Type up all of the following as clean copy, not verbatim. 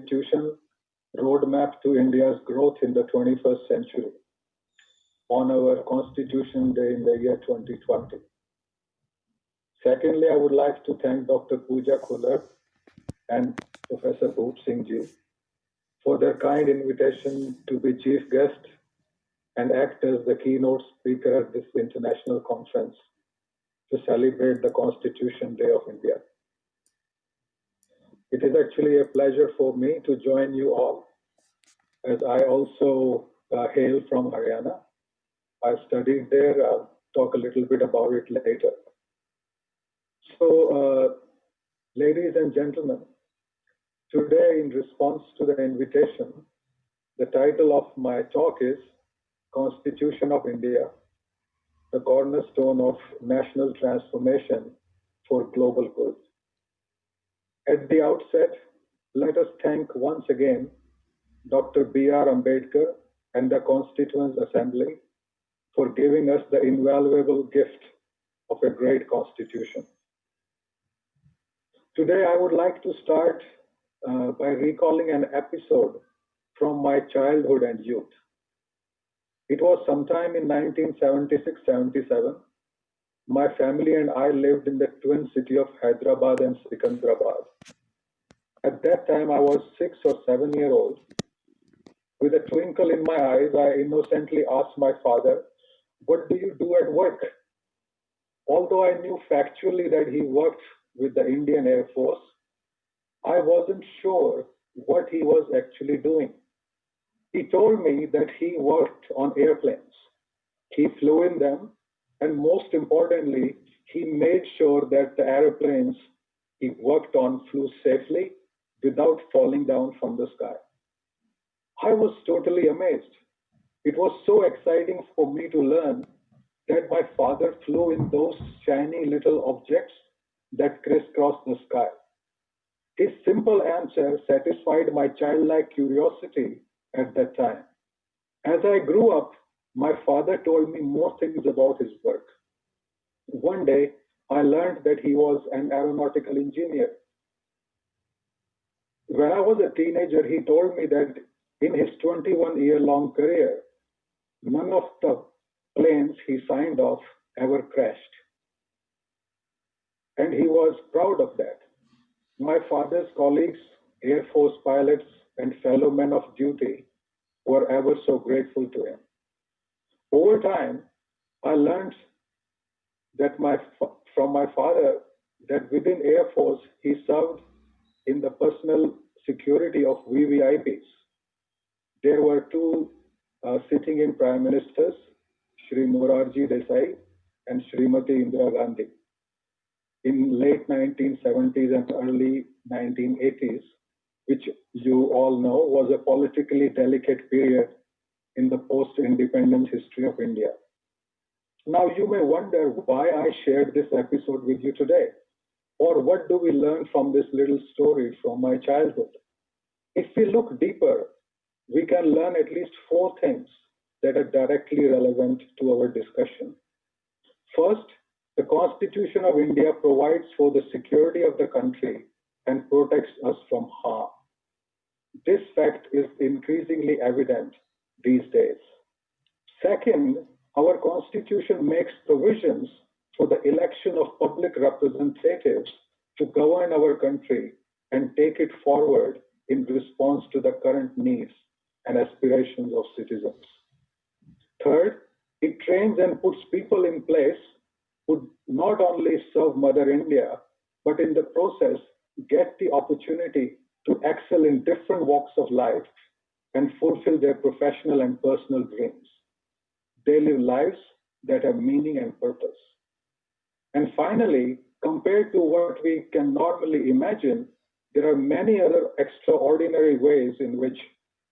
Constitution, Roadmap to India's Growth in the 21st Century on our Constitution Day in the year 2020. Secondly, I would like to thank Dr. Pooja Khullar and Professor Bhoop Singh Ji for their kind invitation to be chief guest and act as the keynote speaker at this international conference to celebrate the Constitution Day of India. It is actually a pleasure for me to join you all, as I also hail from Haryana. I studied there. I'll talk a little bit about it later. So, ladies and gentlemen, today, in response to the invitation, the title of my talk is Constitution of India, the cornerstone of national transformation for global good. At the outset, let us thank once again Dr. B.R. Ambedkar and the Constituent Assembly for giving us the invaluable gift of a great constitution. Today, I would like to start by recalling an episode from my childhood and youth. It was sometime in 1976-77. My family and I lived in the twin city of Hyderabad and Sikandrabad. At that time, I was 6 or 7 years old. With a twinkle in my eyes, I innocently asked my father, "What do you do at work?" Although I knew factually that he worked with the Indian Air Force, I wasn't sure what he was actually doing. He told me that he worked on airplanes. He flew in them, and most importantly, he made sure that the airplanes he worked on flew safely without falling down from the sky. I was totally amazed. It was so exciting for me to learn that my father flew in those shiny little objects that crisscrossed the sky. His simple answer satisfied my childlike curiosity at that time. As I grew up, my father told me more things about his work. One day, I learned that he was an aeronautical engineer. When I was a teenager, he told me that in his 21-year-long career, none of the planes he signed off ever crashed. And he was proud of that. My father's colleagues, Air Force pilots, and fellow men of duty were ever so grateful to him. Over time, I learned that from my father that within Air Force, he served in the personal security of VVIPs. There were two sitting-in prime ministers, Shri Morarji Desai and Shrimati Indira Gandhi. In late 1970s and early 1980s, which you all know was a politically delicate period in the post-independence history of India. Now you may wonder why I shared this episode with you today, or what do we learn from this little story from my childhood? If we look deeper, we can learn at least 4 things that are directly relevant to our discussion. First, the Constitution of India provides for the security of the country and protects us from harm. This fact is increasingly evident these days. Second, our Constitution makes provisions for the election of public representatives to govern our country and take it forward in response to the current needs and aspirations of citizens. Third, it trains and puts people in place who not only serve Mother India, but in the process get the opportunity to excel in different walks of life and fulfill their professional and personal dreams. They live lives that have meaning and purpose. And finally, compared to what we can normally imagine, there are many other extraordinary ways in which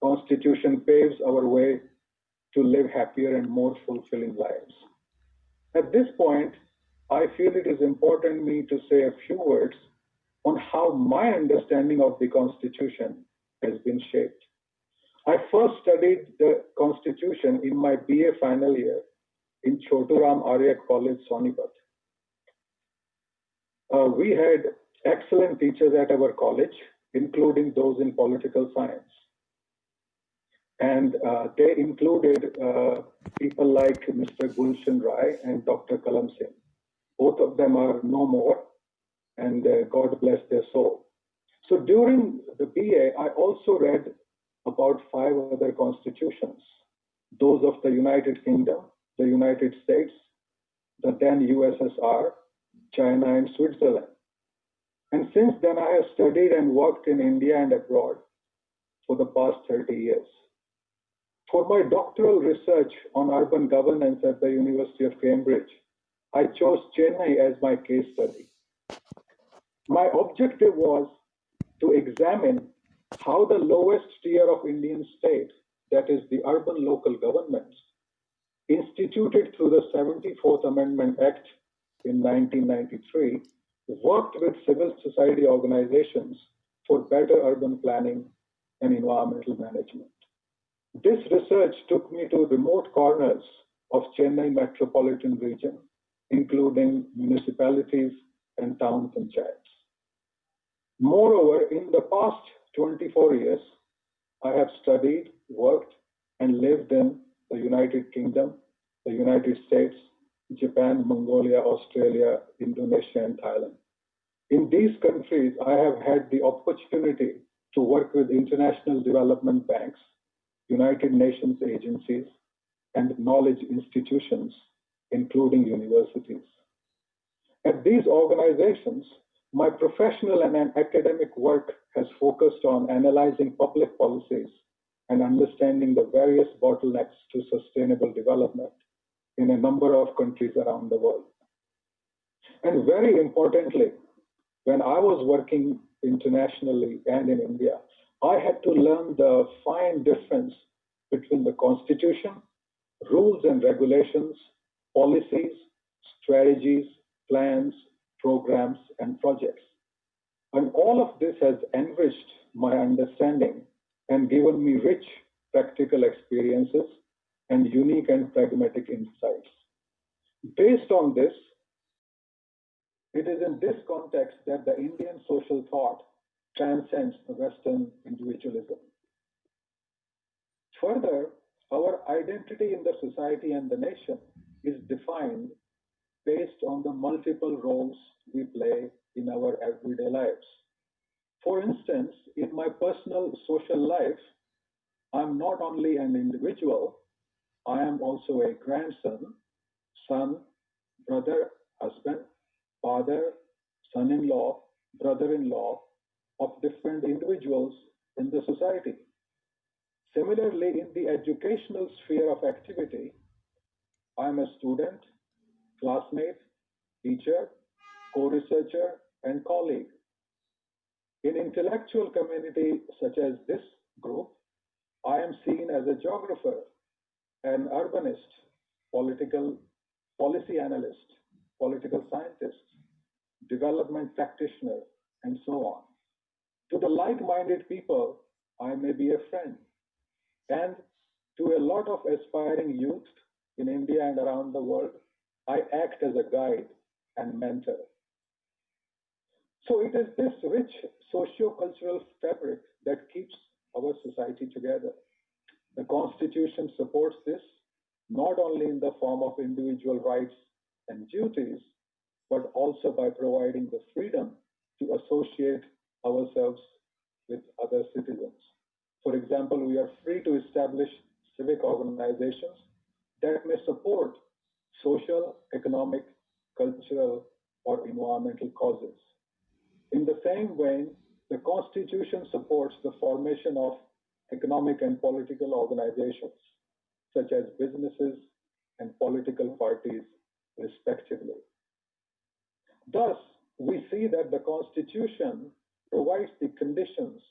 Constitution paves our way to live happier and more fulfilling lives. At this point, I feel it is important me to say a few words on how my understanding of the Constitution has been shaped. I first studied the Constitution in my BA final year in Choturam Arya College, Sonipat. We had excellent teachers at our college including those in political science. And they included people like Mr. Gulshan Rai and Dr. Kalam Singh. Both of them are no more, and God bless their soul. So during the BA, I also read about 5 other constitutions, those of the United Kingdom, the United States, the then USSR, China, and Switzerland. And since then, I have studied and worked in India and abroad for the past 30 years. For my doctoral research on urban governance at the University of Cambridge, I chose Chennai as my case study. My objective was to examine how the lowest tier of Indian state, that is the urban local governments, instituted through the 74th Amendment Act in 1993, worked with civil society organizations for better urban planning and environmental management. This research took me to remote corners of Chennai metropolitan region, including municipalities and town panchayats. Moreover, in the past 24 years, I have studied, worked, and lived in the United Kingdom, the United States, Japan, Mongolia, Australia, Indonesia, and Thailand. In these countries, I have had the opportunity to work with international development banks, United Nations agencies, and knowledge institutions, including universities. At these organizations, my professional and academic work has focused on analyzing public policies and understanding the various bottlenecks to sustainable development in a number of countries around the world. And very importantly, when I was working internationally and in India, I had to learn the fine difference between the constitution, rules and regulations, policies, strategies, plans, programs, and projects. And all of this has enriched my understanding and given me rich practical experiences and unique and pragmatic insights. Based on this, it is in this context that the Indian social thought transcends the Western individualism. Further, our identity in the society and the nation is defined based on the multiple roles we play in our everyday lives. For instance, in my personal social life, I'm not only an individual, I am also a grandson, son, brother, husband, father, son-in-law, brother-in-law of different individuals in the society. Similarly, in the educational sphere of activity, I am a student, classmate, teacher, co-researcher, and colleague. In intellectual community such as this group, I am seen as a geographer, an urbanist, political policy analyst, political scientist, development practitioner, and so on. To the like-minded people, I may be a friend. And to a lot of aspiring youth in India and around the world, I act as a guide and mentor. So it is this rich socio-cultural fabric that keeps our society together. The Constitution supports this not only in the form of individual rights and duties, but also by providing the freedom to associate ourselves with other citizens. For example, we are free to establish civic organizations that may support social, economic, cultural, or environmental causes. In the same vein, the Constitution supports the formation of economic and political organizations, such as businesses and political parties, respectively. Thus, we see that the Constitution provides the conditions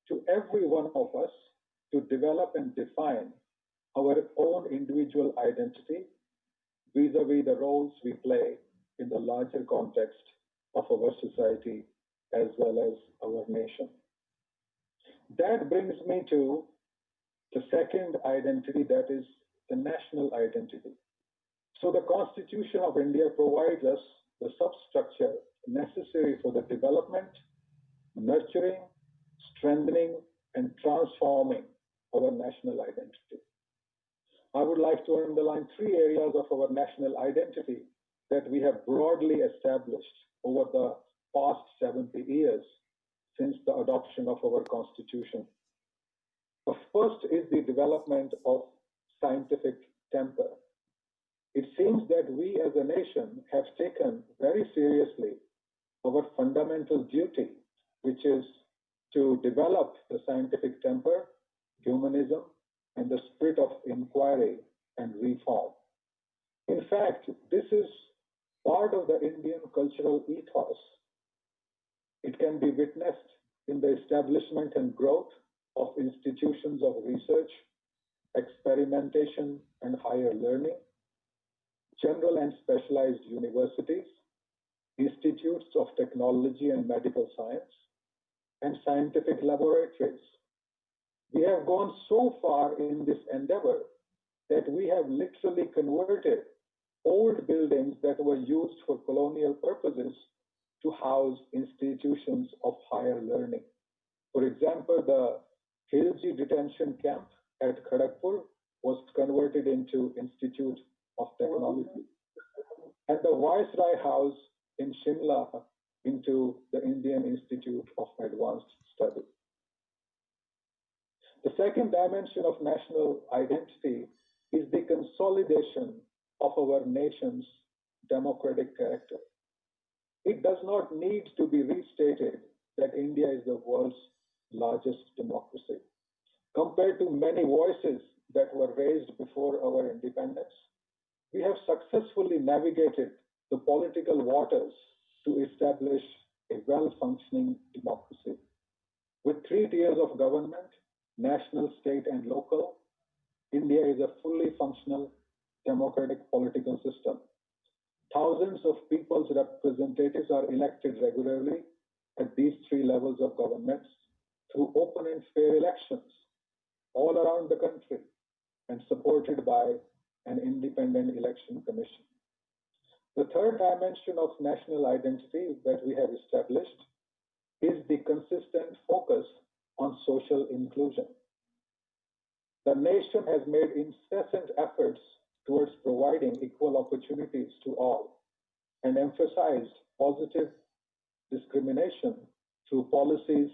to every one of us to develop and define our own individual identity vis-a-vis the roles we play in the larger context of our society as well as our nation. That brings me to the second identity, that is the national identity. So the Constitution of India provides us the substructure necessary for the development, nurturing, strengthening and transforming our national identity. I would like to underline three areas of our national identity that we have broadly established over the past 70 years since the adoption of our Constitution. The first is the development of scientific temper. It seems that we as a nation have taken very seriously our fundamental duty, which is to develop the scientific temper, humanism, and the spirit of inquiry and reform. In fact, this is part of the Indian cultural ethos. It can be witnessed in the establishment and growth of institutions of research, experimentation, and higher learning, general and specialized universities, institutes of technology and medical science, and scientific laboratories. We have gone so far in this endeavor that we have literally converted old buildings that were used for colonial purposes to house institutions of higher learning. For example, the Khilji detention camp at Kharagpur was converted into Institute of Technology, and the Viceroy House in Shimla into the Indian Institute of Advanced Study. The second dimension of national identity is the consolidation of our nation's democratic character. It does not need to be restated that India is the world's largest democracy. Compared to many voices that were raised before our independence, we have successfully navigated the political waters to establish a well-functioning democracy. With 3 tiers of government, national, state, and local, India is a fully functional democratic political system. Thousands of people's representatives are elected regularly at these 3 levels of governments through open and fair elections all around the country and supported by an independent election commission. The third dimension of national identity that we have established is the consistent focus on social inclusion. The nation has made incessant efforts towards providing equal opportunities to all and emphasized positive discrimination through policies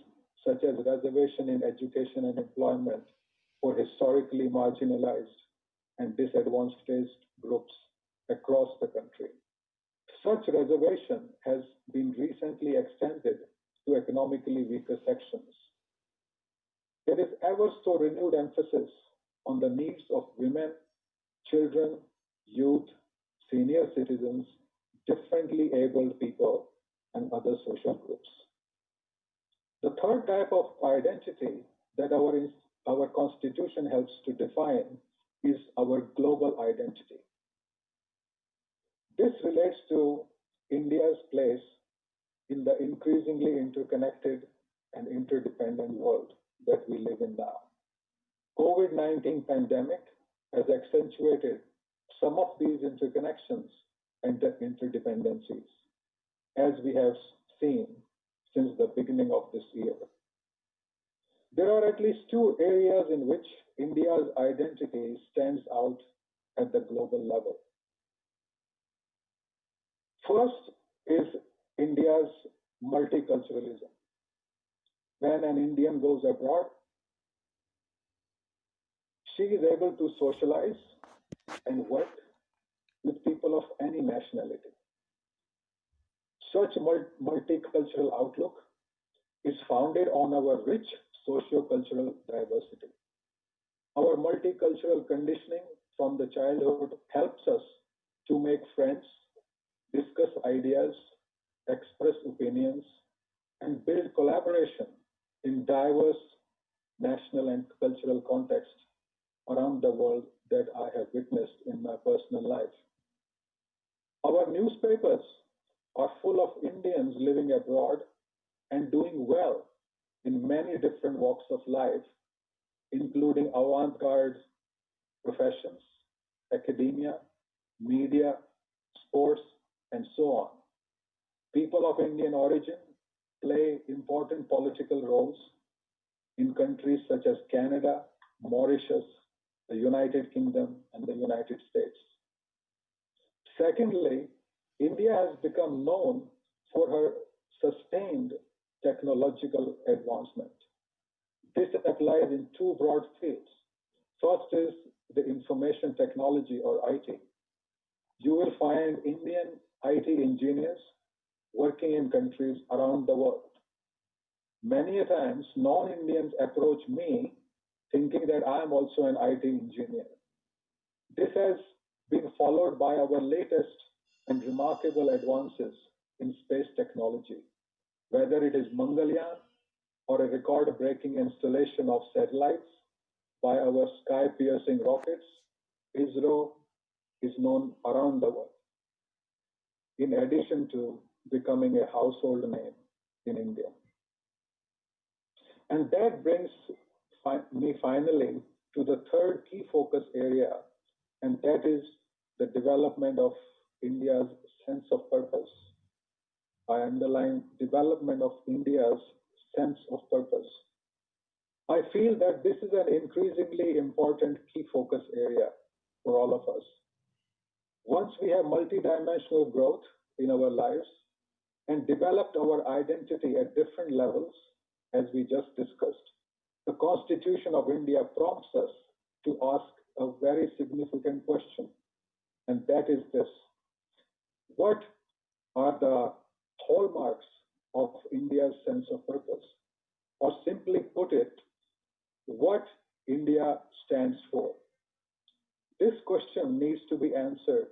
such as reservation in education and employment for historically marginalized and disadvantaged groups across the country. Such reservation has been recently extended to economically weaker sections. There is ever so renewed emphasis on the needs of women, children, youth, senior citizens, differently abled people, and other social groups. The third type of identity that our Constitution helps to define is our global identity. This relates to India's place in the increasingly interconnected and interdependent world that we live in now. COVID-19 pandemic has accentuated some of these interconnections and interdependencies, as we have seen since the beginning of this year. There are at least 2 areas in which India's identity stands out at the global level. First is India's multiculturalism. When an Indian goes abroad, she is able to socialize and work with people of any nationality. Such multicultural outlook is founded on our rich socio-cultural diversity. Our multicultural conditioning from the childhood helps us to make friends, discuss ideas, express opinions, and build collaboration in diverse national and cultural contexts around the world that I have witnessed in my personal life. Our newspapers are full of Indians living abroad and doing well in many different walks of life, including avant-garde professions, academia, media, sports, and so on. People of Indian origin play important political roles in countries such as Canada, Mauritius, the United Kingdom, and the United States. Secondly, India has become known for her sustained technological advancement. This applies in two broad fields. First is the information technology or IT. You will find Indian IT engineers working in countries around the world. Many a times, non-Indians approach me thinking that I am also an IT engineer. This has been followed by our latest and remarkable advances in space technology, whether it is Mangalyaan or a record-breaking installation of satellites by our sky-piercing rockets. ISRO is known around the world, in addition to becoming a household name in India. And that brings me finally to the third key focus area, and that is the development of India's sense of purpose. I underline development of India's sense of purpose. I feel that this is an increasingly important key focus area for all of us. Once we have multidimensional growth in our lives and developed our identity at different levels, as we just discussed, the Constitution of India prompts us to ask a very significant question, and that is this: what are the hallmarks of India's sense of purpose? Or simply put it, what India stands for? This question needs to be answered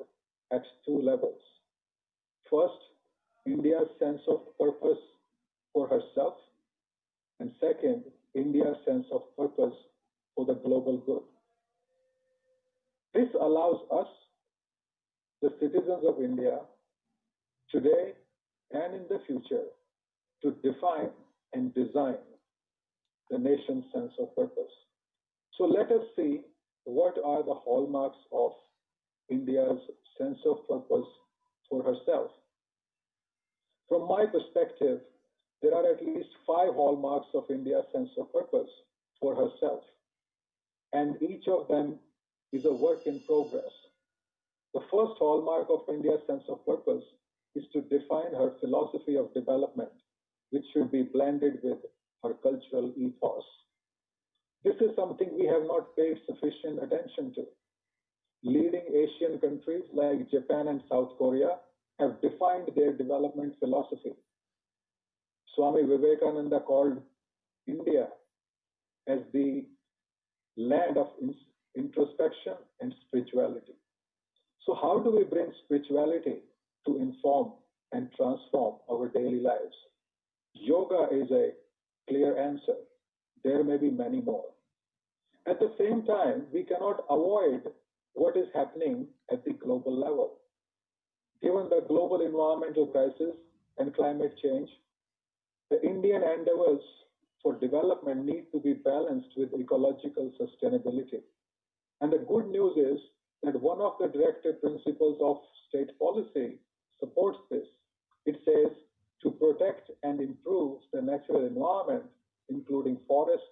at two levels. First, India's sense of purpose for herself, and second, India's sense of purpose for the global good. This allows us, the citizens of India, today and in the future, to define and design the nation's sense of purpose. So let us see what are the hallmarks of India's sense of purpose for herself. From my perspective, there are at least 5 hallmarks of India's sense of purpose for herself, and each of them is a work in progress. The first hallmark of India's sense of purpose is to define her philosophy of development, which should be blended with her cultural ethos. This is something we have not paid sufficient attention to. Leading Asian countries like Japan and South Korea have defined their development philosophy. Swami Vivekananda called India as the land of introspection and spirituality. So how do we bring spirituality to inform and transform our daily lives? Yoga is a clear answer. There may be many more. At the same time, we cannot avoid what is happening at the global level. Given the global environmental crisis and climate change, the Indian endeavors for development need to be balanced with ecological sustainability. And the good news is that one of the directive principles of state policy supports this. It says to protect and improve the natural environment, including forests,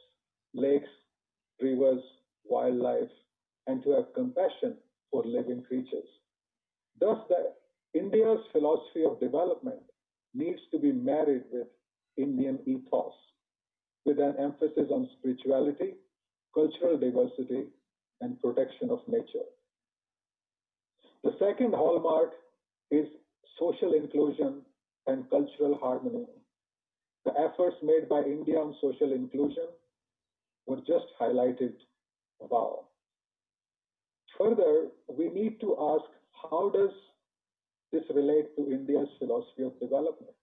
lakes, rivers, wildlife, and to have compassion for living creatures. Thus, India's philosophy of development needs to be married with Indian ethos, with an emphasis on spirituality, cultural diversity, and protection of nature. The second hallmark is social inclusion and cultural harmony. The efforts made by India on social inclusion were just highlighted above. Further, we need to ask, how does this relate to India's philosophy of development?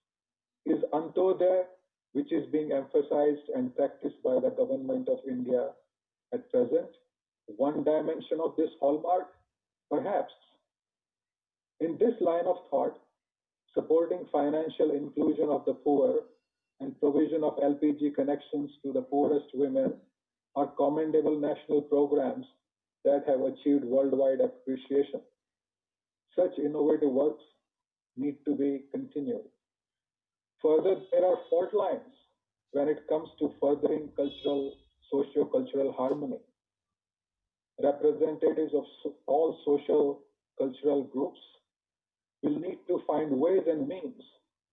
Is Antodaya, which is being emphasized and practiced by the government of India at present, one dimension of this hallmark? Perhaps. In this line of thought, supporting financial inclusion of the poor and provision of LPG connections to the poorest women are commendable national programs that have achieved worldwide appreciation. Such innovative works need to be continued. Further, there are fault lines when it comes to furthering socio-cultural harmony. Representatives of all social cultural groups will need to find ways and means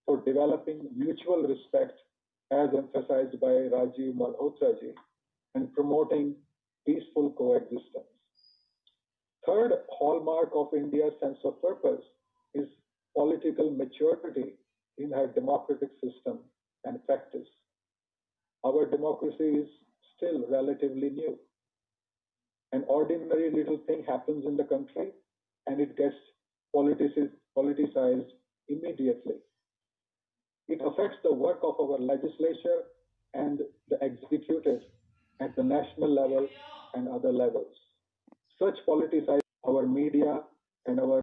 for developing mutual respect, as emphasized by Rajiv Malhotra ji, and promoting peaceful coexistence. Third hallmark of India's sense of purpose is political maturity in her democratic system and practice. Our democracy is still relatively new. An ordinary little thing happens in the country and it gets politicized immediately. It affects the work of our legislature and the executive at the national level and other levels. Such politicization our media and our